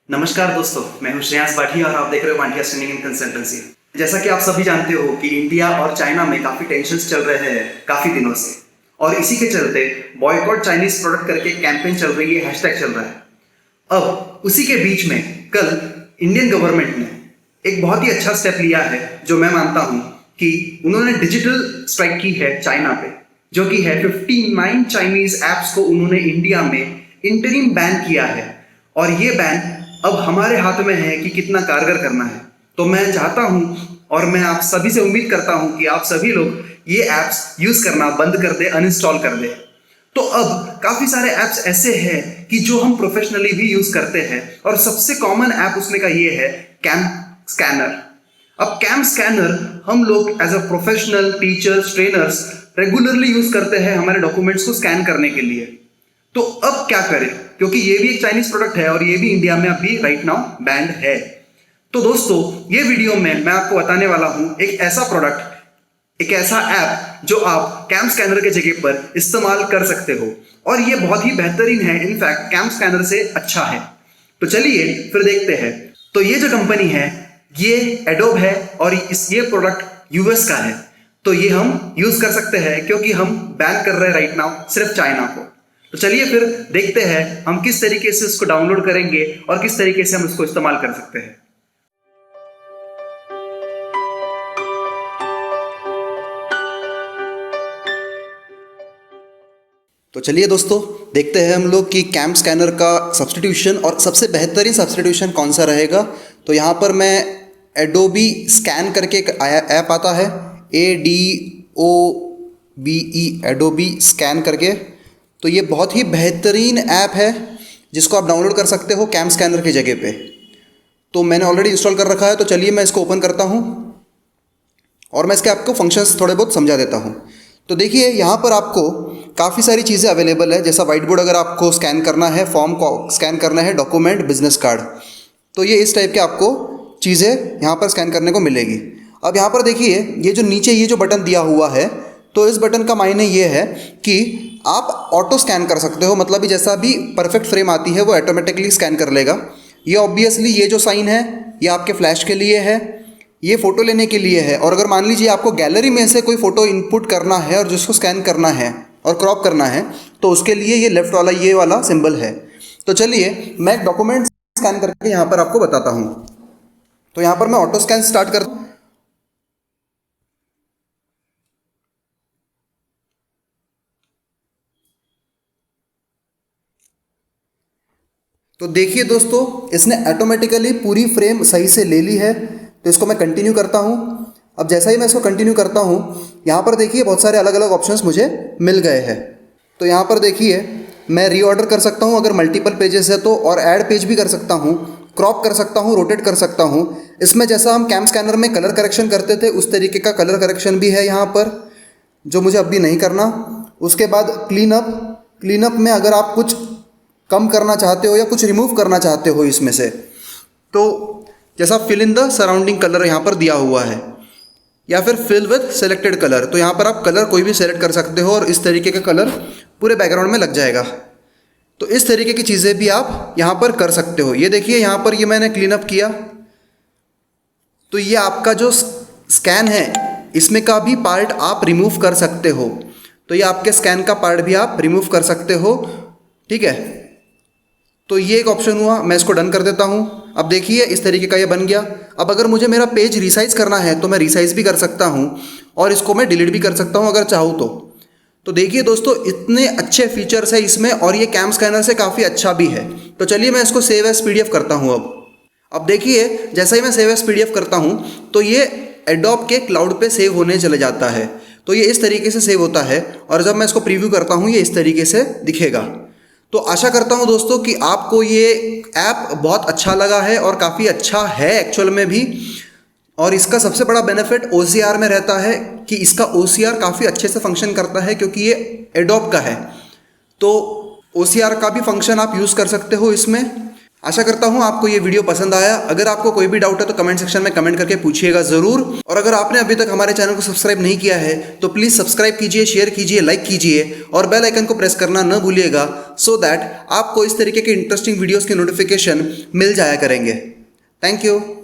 नमस्कार दोस्तों, मैं हूं श्रेयांश बाठी और आप देख रहे हो मांटियास ट्रेनिंग एंड कंसल्टेंसी। जैसा कि आप सभी जानते हो कि इंडिया और चाइना में काफी टेंशन्स चल रहे हैं काफी दिनों से, और इसी के चलते बॉयकॉट चाइनीज प्रोडक्ट करके कैंपेन चल रही है, हैशटैग चल रहा है। अब उसी के बीच में कल इंडियन गवर्नमेंट ने एक बहुत ही अच्छा स्टेप लिया है, जो मैं मानता हूं कि उन्होंने डिजिटल स्ट्राइक की है चाइना पे, जो कि है 59 चाइनीज एप्स को उन्होंने इंडिया में इंटरिम बैन किया है। और ये बैन अब हमारे हाथ में है कि कितना कारगर करना है। तो मैं चाहता हूं और मैं आप सभी से उम्मीद करता हूं कि आप सभी लोग ये ऐप्स यूज करना बंद कर दे, अनइंस्टॉल कर दे। तो अब काफी सारे ऐप्स ऐसे हैं कि जो हम प्रोफेशनली भी यूज करते हैं, और सबसे कॉमन ऐप उसमें का ये है कैम स्कैनर। अब कैम स्कैनर हम लोग as a professional teachers, trainers regularly use करते हैं हमारे डॉक्यूमेंट्स को स्कैन करने के लिए। तो अब क्या करें, क्योंकि ये भी एक चाइनीज प्रोडक्ट है और ये भी इंडिया में अभी राइट नाउ बैंड है। तो दोस्तों, ये वीडियो में मैं आपको बताने वाला हूं एक ऐसा प्रोडक्ट, एक ऐसा ऐप जो आप कैम स्कैनर के जगह पर इस्तेमाल कर सकते हो, और ये बहुत ही बेहतरीन है, इनफैक्ट कैम स्कैनर से अच्छा है। तो चलिए फिर देखते हैं। तो ये जो कंपनी है ये एडोब है, और ये प्रोडक्ट यूएस का है। तो ये हम यूज कर सकते हैं क्योंकि हम बैन कर रहे हैं राइट नाउ सिर्फ चाइना को। तो चलिए फिर देखते हैं हम किस तरीके से इसको डाउनलोड करेंगे और किस तरीके से हम इसको इस्तेमाल कर सकते हैं। तो चलिए दोस्तों, देखते हैं हम लोग कि कैम स्कैनर का सब्स्टिट्यूशन और सबसे बेहतरीन सब्स्टिट्यूशन कौन सा रहेगा। तो यहाँ पर मैं एडोबी स्कैन करके एक ऐप आता है, ADOBE, एडोबी स्कैन करके। तो ये बहुत ही बेहतरीन ऐप है जिसको आप डाउनलोड कर सकते हो कैम स्कैनर की जगह पे। तो मैंने ऑलरेडी इंस्टॉल कर रखा है। तो चलिए मैं इसको ओपन करता हूँ और मैं इसके आपको फंक्शंस थोड़े बहुत समझा देता हूँ। तो देखिए, यहाँ पर आपको काफ़ी सारी चीज़ें अवेलेबल है, जैसा वाइट बोर्ड अगर आपको स्कैन करना है, फॉर्म को स्कैन करना है, डॉक्यूमेंट, बिजनेस कार्ड, तो ये इस टाइप के आपको चीज़ें यहाँ पर स्कैन करने को मिलेगी। अब यहाँ पर देखिए, ये जो नीचे ये जो बटन दिया हुआ है, तो इस बटन का मायने ये है कि आप ऑटो स्कैन कर सकते हो, मतलब जैसा भी परफेक्ट फ्रेम आती है वो ऑटोमेटिकली स्कैन कर लेगा। ये ऑब्वियसली ये जो साइन है ये आपके फ्लैश के लिए है, ये फ़ोटो लेने के लिए है। और अगर मान लीजिए आपको गैलरी में से कोई फ़ोटो इनपुट करना है और जिसको स्कैन करना है और क्रॉप करना है, तो उसके लिए ये लेफ्ट वाला ये वाला सिंबल है। तो चलिए मैं एक डॉक्यूमेंट स्कैन करके यहाँ पर आपको बताता हूँ। तो यहाँ पर मैं ऑटो स्कैन स्टार्ट करता हूँ। तो देखिए दोस्तों, इसने ऑटोमेटिकली पूरी फ्रेम सही से ले ली है। तो इसको मैं कंटिन्यू करता हूँ। अब जैसा ही मैं इसको कंटिन्यू करता हूँ, यहाँ पर देखिए बहुत सारे अलग अलग ऑप्शंस मुझे मिल गए हैं। तो यहाँ पर देखिए मैं रीऑर्डर कर सकता हूँ अगर मल्टीपल पेजेस है तो, और ऐड पेज भी कर सकता हूँ, क्रॉप कर सकता हूँ, रोटेट कर सकता हूँ। इसमें जैसा हम कैम स्कैनर में कलर करेक्शन करते थे उस तरीके का कलर करेक्शन भी है यहाँ पर, जो मुझे अभी नहीं करना। उसके बाद क्लीनअप में अगर आप कुछ कम करना चाहते हो या कुछ रिमूव करना चाहते हो इसमें से, तो जैसा fill in the surrounding colour यहाँ पर दिया हुआ है, या फिर फिल विद सेलेक्टेड कलर, तो यहाँ पर आप कलर कोई भी सेलेक्ट कर सकते हो और इस तरीके का कलर पूरे बैकग्राउंड में लग जाएगा। तो इस तरीके की चीज़ें भी आप यहाँ पर कर सकते हो। ये देखिए यहाँ पर ये मैंने क्लीन अप किया, तो ये आपका जो स्कैन है इसमें का भी पार्ट आप रिमूव कर सकते हो। तो ये आपके स्कैन का पार्ट भी आप रिमूव कर सकते हो, ठीक है। तो ये एक ऑप्शन हुआ, मैं इसको डन कर देता हूँ। अब देखिए इस तरीके का ये बन गया। अब अगर मुझे मेरा पेज रिसाइज करना है तो मैं रिसाइज भी कर सकता हूँ और इसको मैं डिलीट भी कर सकता हूँ अगर चाहूँ तो। तो देखिए दोस्तों, इतने अच्छे फीचर्स है इसमें, और ये कैम स्कैनर से काफ़ी अच्छा भी है। तो चलिए मैं इसको सेव एज PDF करता हूँ। अब देखिए जैसा ही मैं सेव एज PDF करता हूँ तो ये एडोब के क्लाउड पे सेव होने चले जाता है। तो ये इस तरीके से सेव होता है, और जब मैं इसको प्रीव्यू करता हूँ ये इस तरीके से दिखेगा। तो आशा करता हूँ दोस्तों कि आपको ये ऐप बहुत अच्छा लगा है, और काफ़ी अच्छा है एक्चुअल में भी। और इसका सबसे बड़ा बेनिफिट OCR में रहता है कि इसका OCR काफ़ी अच्छे से फंक्शन करता है, क्योंकि ये एडोब का है। तो OCR का भी फंक्शन आप यूज़ कर सकते हो इसमें। आशा करता हूँ आपको ये वीडियो पसंद आया। अगर आपको कोई भी डाउट है तो कमेंट सेक्शन में कमेंट करके पूछिएगा ज़रूर। और अगर आपने अभी तक हमारे चैनल को सब्सक्राइब नहीं किया है तो प्लीज़ सब्सक्राइब कीजिए, शेयर कीजिए, लाइक कीजिए और बेल आइकन को प्रेस करना न भूलिएगा, सो दैट आपको इस तरीके के इंटरेस्टिंग वीडियोज़ के नोटिफिकेशन मिल जाया करेंगे। Thank you.